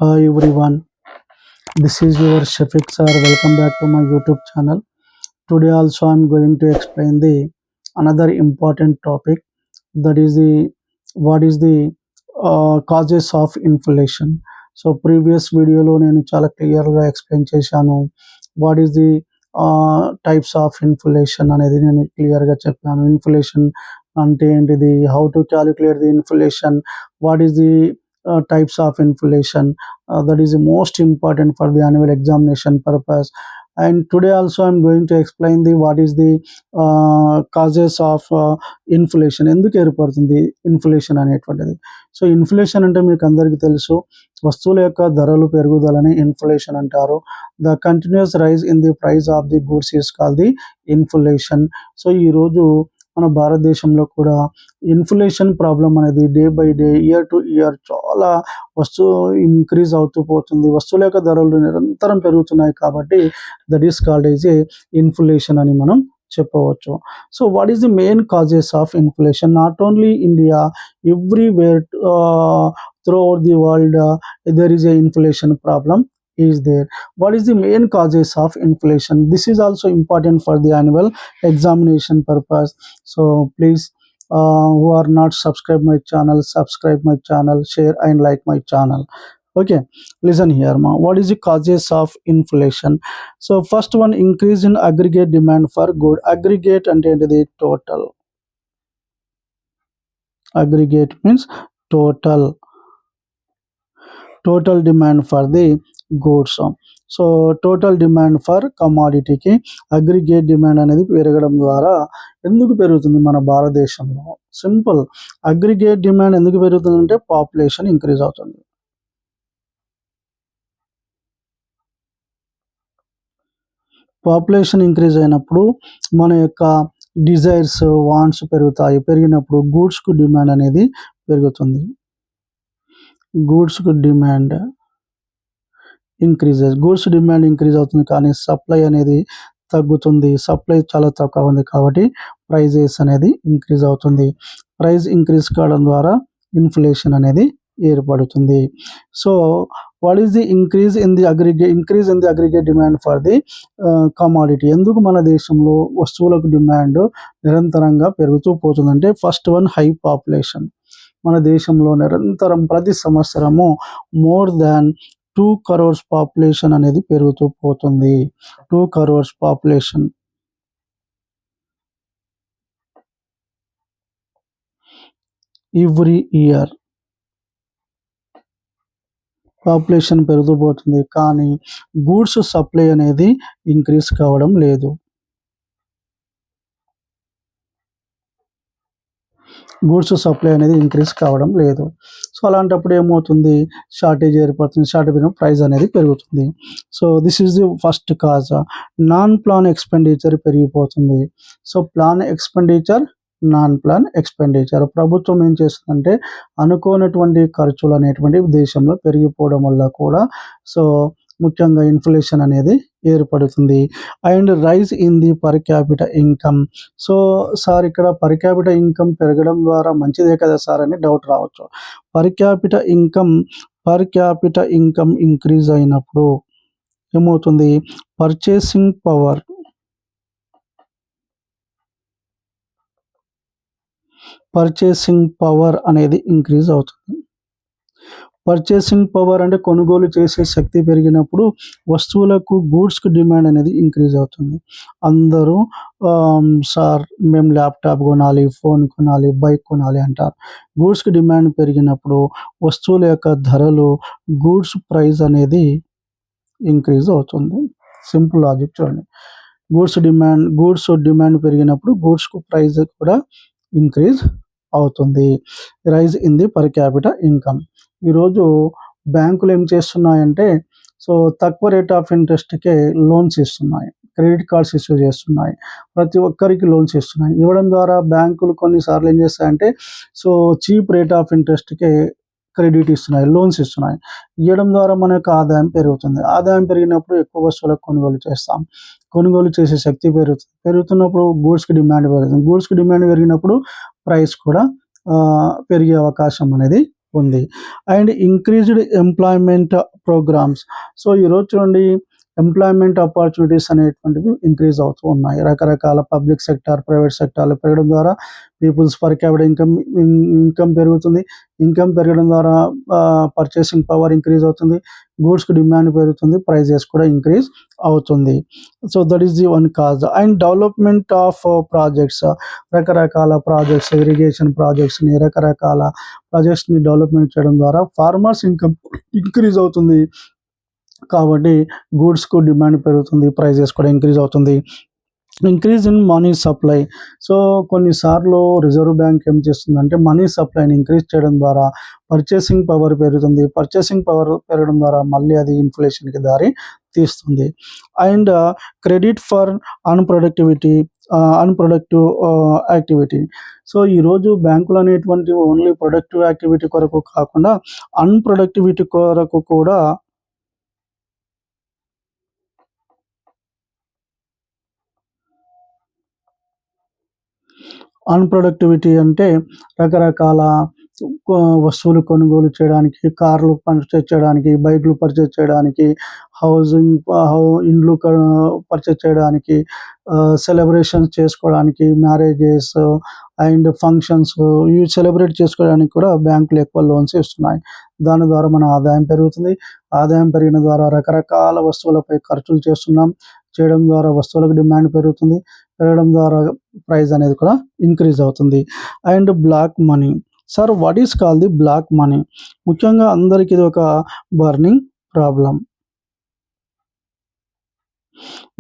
Hi everyone, this is your Shafiq sir. Welcome back to my YouTube channel. Today also I'm going to explain the another important topic, that is the what is the causes of inflation. So previous video లో నేను చాలా clear గా explain చేశాను. What is the types of inflation అనేది నేను clear గా చెప్పాను. Inflation అంటే ఏంటిది, how to calculate the inflation, what is the types of inflation, that is most important for the annual examination purpose. And today also I'm going to explain the what is the causes of inflation, ఎందుకు ఏర్పడుతుంది inflation అనేటువంటిది. So inflation అంటే మీకు అందరికీ తెలుసు, వస్తువుల యొక్క ధరలు పెరుగుదలని ఇన్ఫ్లేషన్ అంటారు. The continuous rise in the price of the goods is called the inflation. So ఈరోజు మన భారతదేశంలో కూడా ఇన్ఫ్లేషన్ ప్రాబ్లం అనేది day by day, year to year చాలా ఇంక్రీజ్ అవుతూ పోతుంది. వస్తువుల యొక్క ధరలు నిరంతరం పెరుగుతున్నాయి కాబట్టి that is called is a inflation అని మనం చెప్పవచ్చు. So what is the main causes of inflation? Not only India, everywhere throughout the world there is a inflation problem is there. What is the main causes of inflation? This is also important for the annual examination purpose. So please, who are not subscribe my channel, subscribe my channel, share and like my channel. Okay, listen here ma, what is the causes of inflation? So first one, increase in aggregate demand for good. Aggregate అంటే the total. Aggregate means total demand for the goods. So total demand for కమాడిటీకి aggregate demand అనేది పెరగడం ద్వారా ఎందుకు పెరుగుతుంది మన భారతదేశంలో? Simple, aggregate demand ఎందుకు పెరుగుతుందంటే పాపులేషన్ ఇంక్రీజ్ అవుతుంది. పాపులేషన్ ఇంక్రీజ్ అయినప్పుడు మన యొక్క డిజైర్స్, వాంట్స్ పెరుగుతాయి. పెరిగినప్పుడు గూడ్స్కు డిమాండ్ అనేది పెరుగుతుంది. గూడ్స్కు demand increases, goods demand increase అవుతుంది కానీ సప్లై అనేది తగ్గుతుంది. సప్లై చాలా తక్కువ ఉంది కాబట్టి ప్రైజెస్ అనేది ఇంక్రీజ్ అవుతుంది. ప్రైస్ ఇంక్రీజ్ కావడం ద్వారా ఇన్ఫ్లేషన్ అనేది ఏర్పడుతుంది. So what is the increase in the aggregate demand for the commodity? ఎందుకు మన దేశంలో వస్తువులకు డిమాండ్ నిరంతరంగా పెరుగుతూ పోతుందంటే ఫస్ట్ వన్, హై పాపులేషన్. మన దేశంలో నిరంతరం ప్రతి సంవత్సరము మోర్ దాన్ 2 crores పాపులేషన్ అనేది పెరుగుతూ పోతుంది. 2 crores population every year population పెరుగుతూ పోతుంది కానీ గూడ్స్ సప్లై అనేది ఇంక్రీజ్ కావడం లేదు. గూడ్స్ సప్లై అనేది ఇంక్రీజ్ కావడం లేదు. సో అలాంటప్పుడు ఏమవుతుంది, షార్టేజ్ ఏర్పడుతుంది. షార్టేజ్ ప్రైస్ అనేది పెరుగుతుంది. So this is the first cause. Non plan expenditure పెరిగిపోతుంది. So plan expenditure, non plan expenditure, ప్రభుత్వం ఏం చేస్తుందంటే అనుకోనటువంటి ఖర్చులు అనేటువంటి దేశంలో పెరిగిపోవడం వల్ల కూడా సో ముఖ్యంగా ఇన్ఫ్లేషన్ అనేది ఏర్పడుతుంది. And rise in the per capital income. So sir ఇక్కడ పర్ క్యాపిటల్ ఇన్కమ్ పెరగడం ద్వారా మంచిదే కదా సార్ అని డౌట్ రావచ్చు. పర్ క్యాపిటల్ ఇన్కమ్ ఇంక్రీజ్ అయినప్పుడు ఏమవుతుంది, పర్చేసింగ్ పవర్ అనేది ఇంక్రీజ్ అవుతుంది. పర్చేసింగ్ పవర్ అంటే కొనుగోలు చేసే శక్తి పెరిగినప్పుడు వస్తువులకు, గూడ్స్కు డిమాండ్ అనేది ఇంక్రీజ్ అవుతుంది. అందరూ సార్ మేము ల్యాప్టాప్ కొనాలి, ఫోన్ కొనాలి, బైక్ కొనాలి అంటారు. గూడ్స్కి డిమాండ్ పెరిగినప్పుడు వస్తువుల యొక్క ధరలు, గూడ్స్ ప్రైస్ అనేది ఇంక్రీజ్ అవుతుంది. సింపుల్ లాజిక్ చూడండి. గూడ్స్ డిమాండ్ పెరిగినప్పుడు గూడ్స్కు ప్రైస్ కూడా ఇంక్రీజ్ అవుతుంది. Rise in the per capital income. ఈరోజు బ్యాంకులు ఏం చేస్తున్నాయంటే సో తక్కువ రేట్ ఆఫ్ ఇంట్రెస్ట్కే లోన్స్ ఇస్తున్నాయి, క్రెడిట్ కార్డ్స్ ఇష్యూ చేస్తున్నాయి, ప్రతి ఒక్కరికి లోన్స్ ఇస్తున్నాయి. ఇవ్వడం ద్వారా బ్యాంకులు కొన్నిసార్లు ఏం చేస్తాయంటే సో చీప్ రేట్ ఆఫ్ ఇంట్రెస్ట్కే క్రెడిట్ ఇస్తున్నాయి, లోన్స్ ఇస్తున్నాయి. ఇవ్వడం ద్వారా మన యొక్క ఆదాయం పెరుగుతుంది. ఆదాయం పెరిగినప్పుడు ఎక్కువ వస్తువులకు కొనుగోలు చేస్తాం. కొనుగోలు చేసే శక్తి పెరుగుతున్నప్పుడు గూడ్స్కి డిమాండ్ పెరుగుతుంది. గూడ్స్కి డిమాండ్ పెరిగినప్పుడు ప్రైస్ కూడా పెరిగే అవకాశం అనేది ఉంది. And increased employment programmes. So ఈరోజు చూడండి, ఎంప్లాయ్మెంట్ ఆపర్చునిటీస్ అనేటువంటివి ఇంక్రీజ్ అవుతూ ఉన్నాయి. రకరకాల పబ్లిక్ సెక్టార్, ప్రైవేట్ సెక్టార్లు పెరగడం ద్వారా పీపుల్స్ పర్ క్యాపిటల్ ఇన్కమ్ పెరుగుతుంది. ఇన్కమ్ పెరగడం ద్వారా పర్చేసింగ్ పవర్ ఇంక్రీజ్ అవుతుంది. గూడ్స్కి డిమాండ్ పెరుగుతుంది, ప్రైజెస్ కూడా ఇంక్రీజ్ అవుతుంది. So that is the one cause. And development of projects, రకరకాల ప్రాజెక్ట్స్, ఇరిగేషన్ ప్రాజెక్ట్స్ని, రకరకాల ప్రాజెక్ట్స్ని డెవలప్మెంట్ చేయడం ద్వారా ఫార్మర్స్ ఇన్కమ్ ఇంక్రీజ్ అవుతుంది. కాబట్టి గూడ్స్కు డిమాండ్ పెరుగుతుంది, ప్రైజెస్ కూడా ఇంక్రీజ్ అవుతుంది. Increase in money supply. So కొన్నిసార్లు రిజర్వ్ బ్యాంక్ ఏం చేస్తుందంటే మనీ సప్లైని ఇంక్రీజ్ చేయడం ద్వారా పర్చేసింగ్ పవర్ పెరుగుతుంది. పర్చేసింగ్ పవర్ పెరగడం ద్వారా మళ్ళీ అది ఇన్ఫ్లేషన్కి దారి తీస్తుంది. And credit for unproductive activity. So ఈరోజు బ్యాంకులు అనేటువంటి ఓన్లీ ప్రొడక్టివ్ యాక్టివిటీ కొరకు కాకుండా అన్ప్రొడక్టివిటీ కొరకు కూడా అన్‌ప్రొడక్టివిటీ అంటే రకరకాల వస్తువులు కొనుగోలు చేయడానికి, కార్లు పర్చేజ్ చేయడానికి, బైకులు పర్చేజ్ చేయడానికి, ఇండ్లు పర్చేజ్ చేయడానికి, సెలబ్రేషన్స్ చేసుకోవడానికి, మ్యారేజెస్ అండ్ ఫంక్షన్స్ ఇవి సెలబ్రేట్ చేసుకోవడానికి కూడా బ్యాంకులు ఎక్కువ లోన్స్ ఇస్తున్నాయి. దాని ద్వారా మన ఆదాయం పెరుగుతుంది. ఆదాయం పెరిగిన ద్వారా రకరకాల వస్తువులపై ఖర్చులు చేయడం ద్వారా వస్తువులకు డిమాండ్ పెరుగుతుంది. పెరగడం ద్వారా ప్రైస్ అనేది కూడా ఇంక్రీజ్ అవుతుంది. And black money. Sir what is call the black money? ముఖ్యంగా అందరికీ ఇది ఒక బర్నింగ్ ప్రాబ్లం.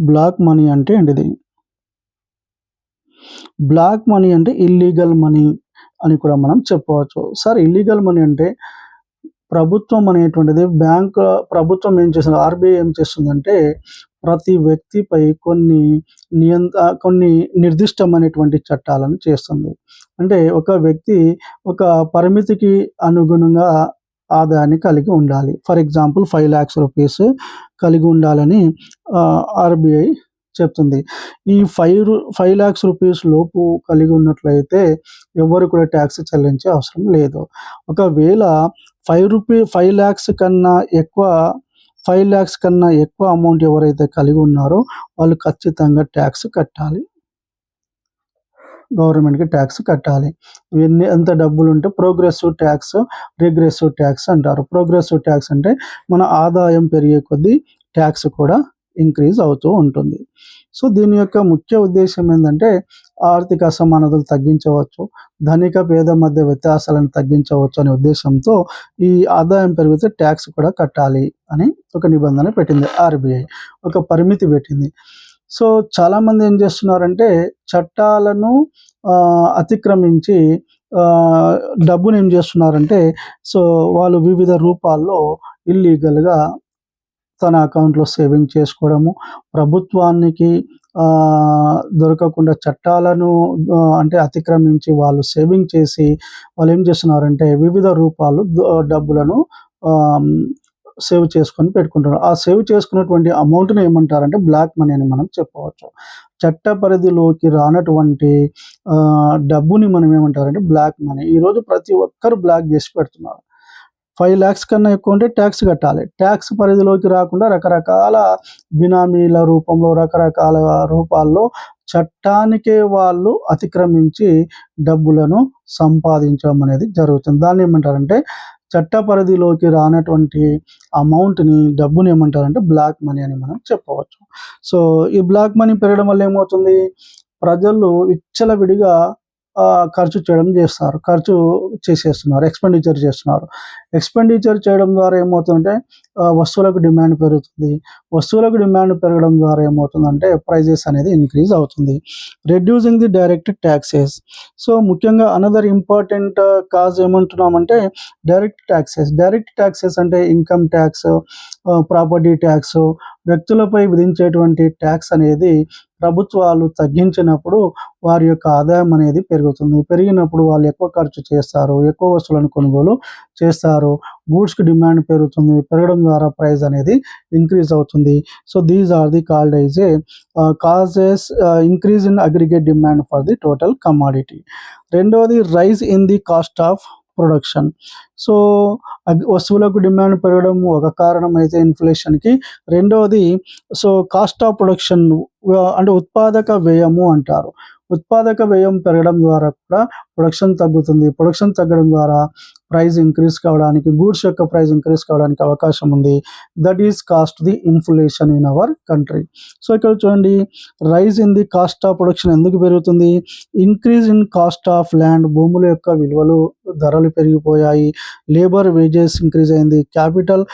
బ్లాక్ మనీ అంటే ఏంటిది? బ్లాక్ మనీ అంటే ఇల్లీగల్ మనీ అని కూడా మనం చెప్పవచ్చు. సార్ ఇల్లీగల్ మనీ అంటే ప్రభుత్వం అనేటువంటిది ప్రభుత్వం ఏం చేస్తుంది, ఆర్బీఐ ఏం చేస్తుందంటే ప్రతి వ్యక్తిపై కొన్ని నిర్దిష్టమైనటువంటి చట్టాలను చేస్తుంది. అంటే ఒక వ్యక్తి ఒక పరిమితికి అనుగుణంగా ఆదాయాన్ని కలిగి ఉండాలి. ఫర్ ఎగ్జాంపుల్ 5 lakhs రూపీస్ కలిగి ఉండాలని ఆర్బీఐ చెప్తుంది. ఈ 5 lakhs రూపీస్ లోపు కలిగి ఉన్నట్లయితే ఎవరు కూడా ట్యాక్స్ చెల్లించే అవసరం లేదు. ఒకవేళ 5 lakhs కన్నా ఎక్కువ అమౌంట్ ఎవరైతే కలిగి ఉన్నారో వాళ్ళు ఖచ్చితంగా ట్యాక్స్ కట్టాలి. గవర్నమెంట్‌కి ట్యాక్స్ కట్టాలి. ఎంత డబ్బులుంటే ప్రోగ్రెసివ్ ట్యాక్స్, రిగ్రెసివ్ ట్యాక్స్ అంటారు. ప్రోగ్రెసివ్ ట్యాక్స్ అంటే మన ఆదాయం పెరిగే కొద్దీ ట్యాక్స్ కూడా ఇంక్రీజ్ అవుతూ ఉంటుంది. సో దీని యొక్క ముఖ్య ఉద్దేశం ఏంటంటే ఆర్థిక అసమానతలు తగ్గించవచ్చు, ధనిక పేద మధ్య వ్యత్యాసాలను తగ్గించవచ్చు అనే ఉద్దేశంతో ఈ ఆదాయం పెరిగితే ట్యాక్స్ కూడా కట్టాలి అని ఒక నిబంధన పెట్టింది ఆర్బీఐ. ఒక పరిమితి పెట్టింది. సో చాలామంది ఏం చేస్తున్నారంటే చట్టాలను అతిక్రమించి డబ్బును ఏం చేస్తున్నారంటే సో వాళ్ళు వివిధ రూపాల్లో ఇల్లీగల్‌గా తన అకౌంట్‌లో సేవింగ్ చేసుకోవడము, ప్రభుత్వానికి దొరకకుండా చట్టాలను అంటే అతిక్రమించి వాళ్ళు సేవింగ్ చేసి వాళ్ళు ఏం చేస్తున్నారంటే వివిధ రూపాల్లో డబ్బులను సేవ్ చేసుకొని పెట్టుకుంటారు. ఆ సేవ్ చేసుకున్నటువంటి అమౌంట్‌ని ఏమంటారంటే బ్లాక్ మనీ అని మనం చెప్పవచ్చు. చట్ట పరిధిలోకి రానటువంటి డబ్బుని మనం ఏమంటారంటే బ్లాక్ మనీ. ఈరోజు ప్రతి ఒక్కరు బ్లాక్ చేసి పెడుతున్నారు. 5 lakhs కన్నా ఎక్కువ ఉంటే ట్యాక్స్ కట్టాలి. ట్యాక్స్ పరిధిలోకి రాకుండా రకరకాల బినామీల రూపంలో, రకరకాల రూపాల్లో చట్టానికే వాళ్ళు అతిక్రమించి డబ్బులను సంపాదించడం అనేది జరుగుతుంది. దాన్ని ఏమంటారంటే చట్ట పరిధిలోకి రానటువంటి డబ్బుని ఏమంటారంటే బ్లాక్ మనీ అని మనం చెప్పవచ్చు. సో ఈ బ్లాక్ మనీ పెరగడం వల్ల ఏమవుతుంది, ప్రజలు విచ్చలవిడిగా ఖర్చు చేసేస్తున్నారు, ఎక్స్‌పెండిచర్ చేస్తున్నారు. ఎక్స్‌పెండిచర్ చేయడం ద్వారా ఏమవుతుందంటే వస్తువులకు డిమాండ్ పెరుగుతుంది. వస్తువులకు డిమాండ్ పెరగడం ద్వారా ఏమవుతుందంటే ప్రైజెస్ అనేది ఇంక్రీజ్ అవుతుంది. Reducing the direct taxes. So ముఖ్యంగా అనదర్ ఇంపార్టెంట్ కాజ్ ఏమంటున్నామంటే డైరెక్ట్ ట్యాక్సెస్ అంటే ఇన్కమ్ ట్యాక్స్, ప్రాపర్టీ ట్యాక్స్, వ్యక్తులపై విధించేటువంటి ట్యాక్స్ అనేది ప్రభుత్వాలు తగ్గించినప్పుడు వారి యొక్క ఆదాయం అనేది పెరుగుతుంది. పెరిగినప్పుడు వాళ్ళు ఎక్కువ ఖర్చు చేస్తారు, ఎక్కువ వస్తువులను కొనుగోలు చేస్తారు, గూడ్స్‌కి డిమాండ్ పెరుగుతుంది. పెరగడం ద్వారా ప్రైస్ అనేది ఇంక్రీజ్ అవుతుంది. So these are the called as causes increase in aggregate demand for the total commodity. రెండవది rise in the cost of production. So వస్తువులకు డిమాండ్ పెరగడం ఒక కారణం అయితే ఇన్ఫ్లేషన్కి. రెండవది కాస్ట్ ఆఫ్ ప్రొడక్షన్ అంటే ఉత్పాదక వ్యయము అంటారు. ఉత్పాదక వ్యయం పెరగడం ద్వారా కూడా ప్రొడక్షన్ తగ్గుతుంది. ప్రొడక్షన్ తగ్గడం ద్వారా ప్రైస్ ఇంక్రీజ్ కావడానికి, గూడ్స్ యొక్క ప్రైస్ ఇంక్రీజ్ కావడానికి అవకాశం ఉంది. That is cost the inflation in our country. So ఇక్కడ చూడండి, rise in the cost of production ఎందుకు పెరుగుతుంది? Increase in cost of land, భూముల యొక్క విలువలు ధరలు పెరిగిపోయాయి. లేబర్ వేజెస్ ఇంక్రీజ్ అయింది. Capital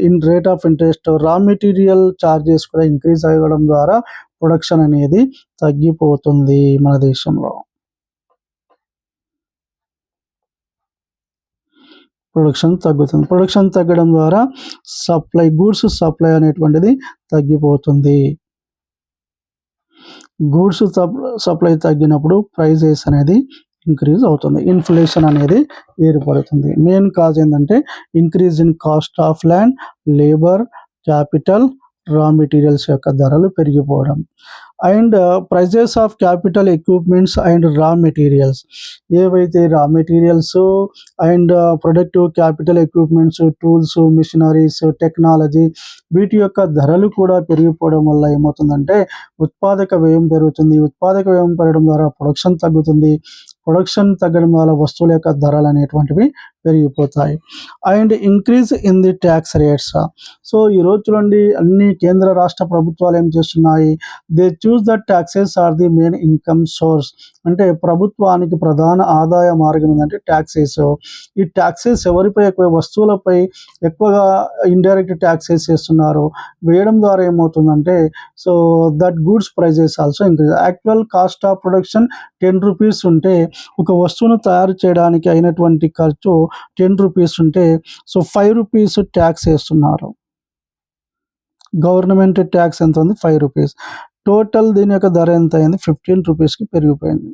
in rate of interest, raw material charges కూడా ఇంక్రీజ్ అవ్వడం ద్వారా ప్రొడక్షన్ అనేది తగ్గిపోతుంది మన దేశంలో. ప్రొడక్షన్ తగ్గుతుంది. ప్రొడక్షన్ తగ్గడం ద్వారా గూడ్స్ సప్లై అనేటువంటిది తగ్గిపోతుంది. గూడ్స్ సప్లై తగ్గినప్పుడు ప్రైజెస్ అనేది ఇంక్రీజ్ అవుతుంది. ఇన్ఫ్లేషన్ అనేది ఏర్పడుతుంది. మెయిన్ కాజ్ ఏంటంటే increase in cost of land, labour, capital, raw materials యొక్క ధరలు పెరిగిపోవడం. And prices of capital equipments and raw materials, ఏవైతే raw materials and productive capital equipments, tools, machineries, technology, వీటి యొక్క ధరలు కూడా పెరిగిపోవడం వల్ల ఏమవుతుందంటే ఉత్పాదక వ్యయం పెరుగుతుంది. ఉత్పాదక వ్యయం పెరగడం ద్వారా ప్రొడక్షన్ తగ్గుతుంది. ప్రొడక్షన్ తగ్గడం వల్ల వస్తువుల యొక్క ధరలు అనేటువంటివి పెరిగిపోతాయి. And increase in the tax rates. So ఈ రోజు చూడండి, అన్ని కేంద్ర రాష్ట్ర ప్రభుత్వాలు ఏం చేస్తున్నాయి? They choose the taxes are the main income source. అంటే ప్రభుత్వానికి ప్రధాన ఆదాయ మార్గం ఏంటంటే ట్యాక్సెస్. ఈ ట్యాక్సెస్ ఎవరిపై ఎక్కువ? వస్తువులపై ఎక్కువగా ఇండైరెక్ట్ ట్యాక్సెస్ వేస్తున్నారు. వేయడం ద్వారా ఏమవుతుందంటే that goods prices also increase. Actual cost of production 10 rupees ఉంటే, ఒక వస్తువును తయారు చేయడానికి అయినటువంటి ఖర్చు 10 రూపీస్ ఉంటే 5 రూపీస్ ట్యాక్స్ వేస్తున్నారు. గవర్నమెంట్ ట్యాక్స్ ఎంత ఉంది? 5 రూపీస్. టోటల్ దీని యొక్క ధర ఎంత అయింది? 15 రూపీస్కి పెరిగిపోయింది.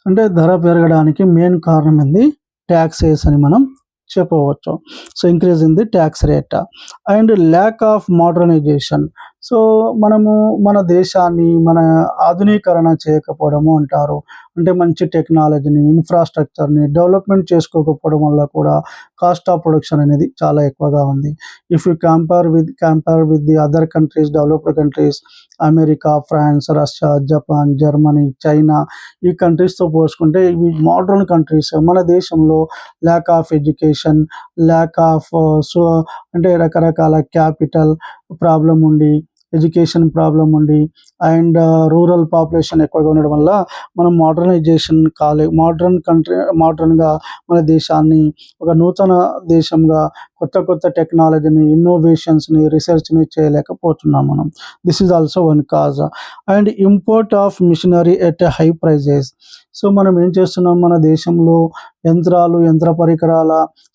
అంటే ధర పెరగడానికి మెయిన్ కారణం ఏంది? ట్యాక్సెస్ అని మనం చెప్పవచ్చు. Increase in the tax rate. And lack of modernisation. మనము మన దేశాన్ని ఆధునీకరణ చేయకపోవడము అంటారు. అంటే మంచి టెక్నాలజీని, ఇన్ఫ్రాస్ట్రక్చర్ని డెవలప్మెంట్ చేసుకోకపోవడం వల్ల కూడా కాస్ట్ ఆఫ్ ప్రొడక్షన్ అనేది చాలా ఎక్కువగా ఉంది. If you compare with the other countries, developed countries, America, France, Russia, Japan, Germany, China, ఈ కంట్రీస్తో పోల్చుకుంటే ఇవి మోడర్న్ కంట్రీస్. మన దేశంలో lack of education, lack of అంటే రకరకాల క్యాపిటల్ ప్రాబ్లం ఉండి, ఎడ్యుకేషన్ ప్రాబ్లం ఉండి, అండ్ రూరల్ పాపులేషన్ ఎక్కువగా ఉండడం వల్ల మనం మోడర్నైజేషన్ మోడర్న్గా మన దేశాన్ని ఒక నూతన దేశంగా కొత్త టెక్నాలజీని, ఇన్నోవేషన్స్ని, రీసెర్చ్ని చేయలేకపోతున్నాం మనం. This is also one cause. And import of machinery at high prices. మనం ఏం చేస్తున్నాం? మన దేశంలో యంత్ర పరికరాల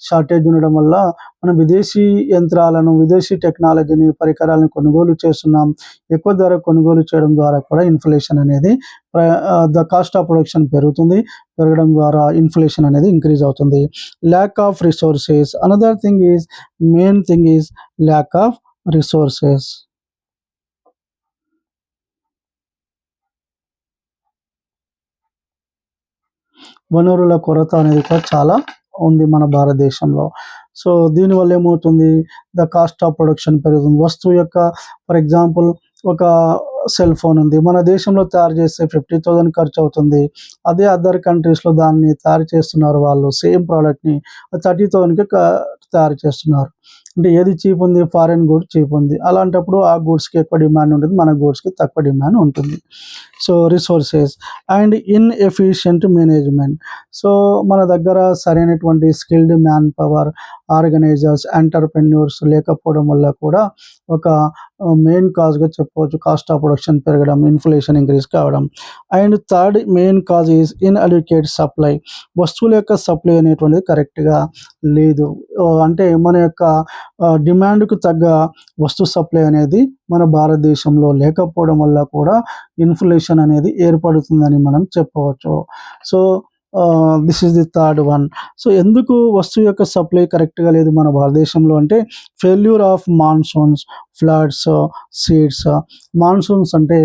షార్టేజ్ ఉండడం వల్ల మనం విదేశీ యంత్రాలను, విదేశీ టెక్నాలజీని, పరికరాలను కొనుగోలు చేస్తున్నాం. ఎక్కువ ధర కొనుగోలు చేయడం ద్వారా కూడా ఇన్ఫ్లేషన్ అనేది, ద కాస్ట్ ఆఫ్ ప్రొడక్షన్ పెరగడం ద్వారా ఇన్ఫ్లేషన్ అనేది ఇంక్రీజ్ అవుతుంది. Lack of resources. Another thing is, main thing is lack of resources. వనరుల కొరత అనేది కూడా చాలా ఉంది మన భారతదేశంలో. దీనివల్ల ఏమవుతుంది? ద కాస్ట్ ఆఫ్ ప్రొడక్షన్ పెరుగుతుంది. వస్తువు యొక్క, ఫర్ ఎగ్జాంపుల్, ఒక సెల్ ఫోన్ ఉంది. మన దేశంలో తయారు చేస్తే 50,000 ఖర్చు అవుతుంది. అదే అదర్ కంట్రీస్లో దాన్ని తయారు చేస్తున్నారు. వాళ్ళు సేమ్ ప్రోడక్ట్ని 30,000కి తయారు చేస్తున్నారు. అంటే ఏది చీప్ ఉంది? ఫారెన్ గూడ్స్ చీప్ ఉంది. అలాంటప్పుడు ఆ గూడ్స్కి ఎక్కువ డిమాండ్ ఉంటుంది, మన గూడ్స్కి తక్కువ డిమాండ్ ఉంటుంది. Resources and inefficient management. మన దగ్గర సరైనటువంటి skilled man power, organisers, entrepreneurs లేకపోవడం వల్ల కూడా ఒక మెయిన్ కాజ్గా చెప్పవచ్చు కాస్ట్ ఆఫ్ ప్రొడక్షన్ పెరగడం, ఇన్ఫ్లేషన్ ఇంక్రీజ్ కావడం. And third main cause is inadequate supply. వస్తువుల యొక్క సప్లై అనేటువంటిది కరెక్ట్గా లేదు. అంటే మన యొక్క డిమాండ్కు తగ్గ వస్తు సప్లై అనేది మన భారతదేశంలో లేకపోవడం వల్ల కూడా ఇన్ఫ్లేషన్ అనేది ఏర్పడుతుందని మనం చెప్పవచ్చు. This is the third one. ఎందుకు వస్తువు యొక్క సప్లై కరెక్ట్గా లేదు మన భారతదేశంలో అంటే, failure of monsoons, floods, seeds. Monsoons అంటే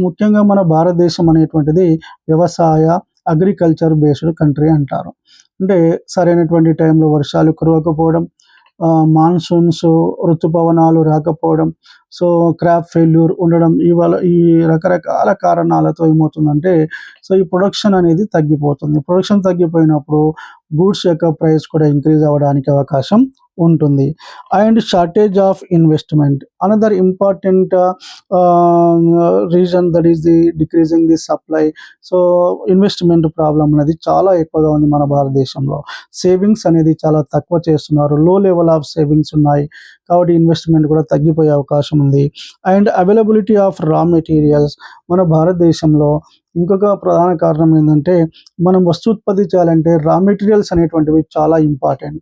ముఖ్యంగా మన భారతదేశం అనేటువంటిది వ్యవసాయ అగ్రికల్చర్ బేస్డ్ కంట్రీ అంటారు. అంటే సరైనటువంటి టైంలో వర్షాలు కురవకపోవడం, మాన్సూన్స్ ఋతుపవనాలు రాకపోవడం, సో క్రాప్ ఫెయిల్యూర్ ఉండడం, ఇవాళ ఈ రకరకాల కారణాలతో ఏమవుతుందంటే సో ఈ ప్రొడక్షన్ అనేది తగ్గిపోతుంది. ప్రొడక్షన్ తగ్గిపోయినప్పుడు గూడ్స్ యొక్క ప్రైస్ కూడా ఇంక్రీజ్ అవ్వడానికి అవకాశం ఉంటుంది. And shortage of investment another important reason, that is the decreasing the supply. So investment problem అనేది చాలా ఎక్కువగా ఉంది మన భారతదేశంలో. సేవింగ్స్ అనేది చాలా తక్కువ చేస్తున్నారు, లో లెవెల్ ఆఫ్ సేవింగ్స్ ఉన్నాయి, కాబట్టి ఇన్వెస్ట్మెంట్ కూడా తగ్గిపోయే అవకాశం ఉంది. అండ్ అవైలబిలిటీ ఆఫ్ రా మెటీరియల్స్, మన భారతదేశంలో ఇంకొక ప్రధాన కారణం ఏంటంటే మనం వస్తూత్పత్తి చేయాలంటే రా మెటీరియల్స్ అనేటువంటివి చాలా ఇంపార్టెంట్.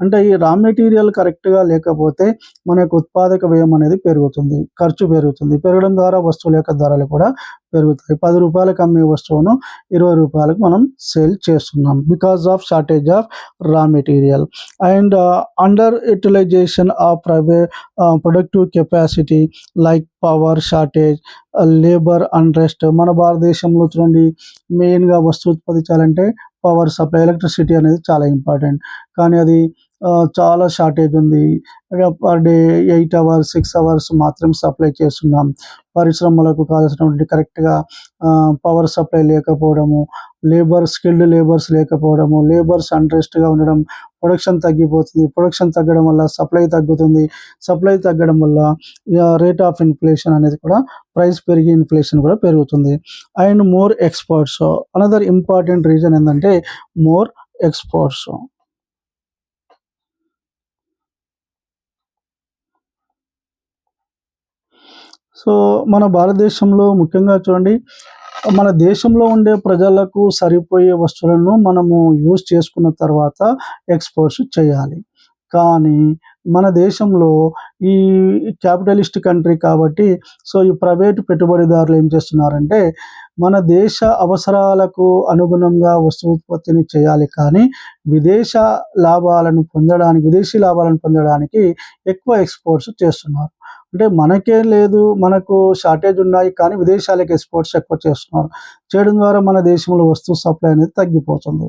అంటే ఈ రా మెటీరియల్ కరెక్ట్గా లేకపోతే మనకు ఉత్పాదక వ్యయం అనేది పెరుగుతుంది, ఖర్చు పెరుగుతుంది. పెరగడం ద్వారా వస్తువుల యొక్క ధరలు కూడా పెరుగుతాయి. 10 రూపాయలకు అమ్మే వస్తువును 20 రూపాయలకు మనం సేల్ చేస్తున్నాం because of shortage of raw material. And under utilization of productive capacity like power shortage, labour unrest. మన భారతదేశంలో చూడండి, మెయిన్గా వస్తూత్పత్తి చేయాలంటే పవర్ సప్లై, ఎలక్ట్రిసిటీ అనేది చాలా ఇంపార్టెంట్, కానీ అది చాలా షార్టేజ్ ఉంది. పర్ డే 8 అవర్స్ 6 అవర్స్ మాత్రం సప్లై చేస్తున్నాం. పరిశ్రమలకు కావాల్సినటువంటి కరెక్ట్గా పవర్ సప్లై లేకపోవడము, స్కిల్డ్ లేబర్స్ లేకపోవడము, లేబర్స్ అన్రెస్ట్గా ఉండడం, ప్రొడక్షన్ తగ్గిపోతుంది. ప్రొడక్షన్ తగ్గడం వల్ల సప్లై తగ్గుతుంది. సప్లై తగ్గడం వల్ల రేట్ ఆఫ్ ఇన్ఫ్లేషన్ అనేది కూడా, ప్రైస్ పెరిగి ఇన్ఫ్లేషన్ కూడా పెరుగుతుంది. And more exports, another important reason ఏంటంటే మోర్ ఎక్స్పోర్ట్స్. సో మన భారతదేశంలో ముఖ్యంగా చూడండి, మన దేశంలో ఉండే ప్రజలకు సరిపోయే వస్తువులను మనము యూజ్ చేసుకున్న తర్వాత ఎక్స్పోర్ట్స్ చేయాలి. కానీ మన దేశంలో ఈ క్యాపిటలిస్ట్ కంట్రీ కాబట్టి సో ఈ ప్రైవేటు పెట్టుబడిదారులు ఏం చేస్తున్నారంటే మన దేశ అవసరాలకు అనుగుణంగా వస్తూత్పత్తిని చేయాలి, కానీ విదేశీ లాభాలను పొందడానికి ఎక్కువ ఎక్స్పోర్ట్స్ చేస్తున్నారు. అంటే మనకేం లేదు, మనకు షార్టేజ్ ఉన్నాయి, కానీ విదేశాలకు ఎక్స్పోర్ట్స్ ఎక్కువ చేస్తున్నారు. చేయడం ద్వారా మన దేశంలో వస్తు సప్లై అనేది తగ్గిపోతుంది.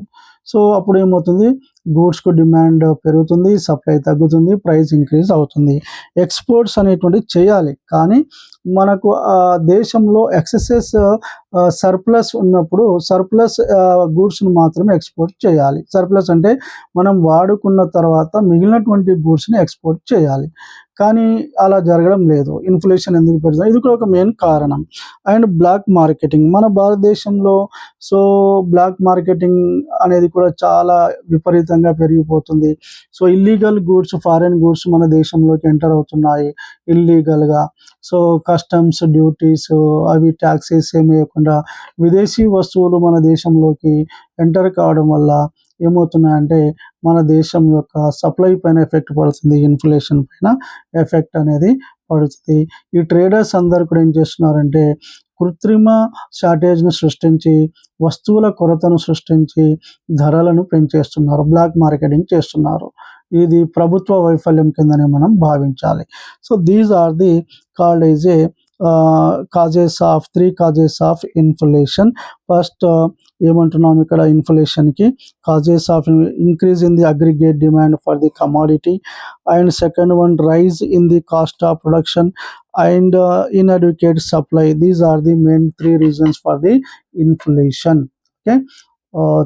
సో అప్పుడు ఏమవుతుంది, గూడ్స్కు డిమాండ్ పెరుగుతుంది, సప్లై తగ్గుతుంది, ప్రైస్ ఇంక్రీజ్ అవుతుంది. ఎక్స్పోర్ట్స్ అనేటువంటివి చేయాలి, కానీ మనకు దేశంలో ఎక్సెసెస్ సర్ప్లస్ ఉన్నప్పుడు సర్ప్లస్ గూడ్స్ను మాత్రమే ఎక్స్పోర్ట్ చేయాలి. సర్ప్లస్ అంటే మనం వాడుకున్న తర్వాత మిగిలినటువంటి గూడ్స్ని ఎక్స్పోర్ట్ చేయాలి, కానీ అలా జరగడం లేదు. ఇన్ఫ్లేషన్ ఎందుకు పెరుగుతుంది, ఇది కూడా ఒక మెయిన్ కారణం. అండ్ బ్లాక్ మార్కెటింగ్, మన భారతదేశంలో సో బ్లాక్ మార్కెటింగ్ అనేది కూడా చాలా విపరీతంగా పెరిగిపోతుంది. So illegal goods, foreign goods మన దేశంలోకి ఎంటర్ అవుతున్నాయి ఇల్లీగల్గా. సో కస్టమ్స్ డ్యూటీస్ అవి ట్యాక్సెస్ ఏమి వేయకుండా విదేశీ వస్తువులు మన దేశంలోకి ఎంటర్ కావడం వల్ల ఏమవుతున్నాయంటే మన దేశం యొక్క సప్లై పైన ఎఫెక్ట్ పడుతుంది, ఇన్ఫ్లేషన్ పైన ఎఫెక్ట్ అనేది పడుతుంది. ఈ ట్రేడర్స్ అందరు కూడా ఏం చేస్తున్నారంటే కృత్రిమ షార్టేజ్ను సృష్టించి, వస్తువుల కొరతను సృష్టించి ధరలను పెంచేస్తున్నారు, బ్లాక్ మార్కెటింగ్ చేస్తున్నారు. ఇది ప్రభుత్వ వైఫల్యం కిందనే మనం భావించాలి. So these are the called is a three causes of inflation. First ఏమంటున్నాం ఇక్కడ, ఇన్ఫ్లేషన్కి causes of increase in the aggregate demand for the commodity, and second one rise in the cost of production and inadequate supply. These are the main 3 reasons for the inflation. Okay,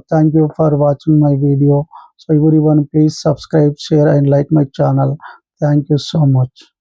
thank you for watching my video. So everyone please subscribe, share and like my channel. Thank you so much.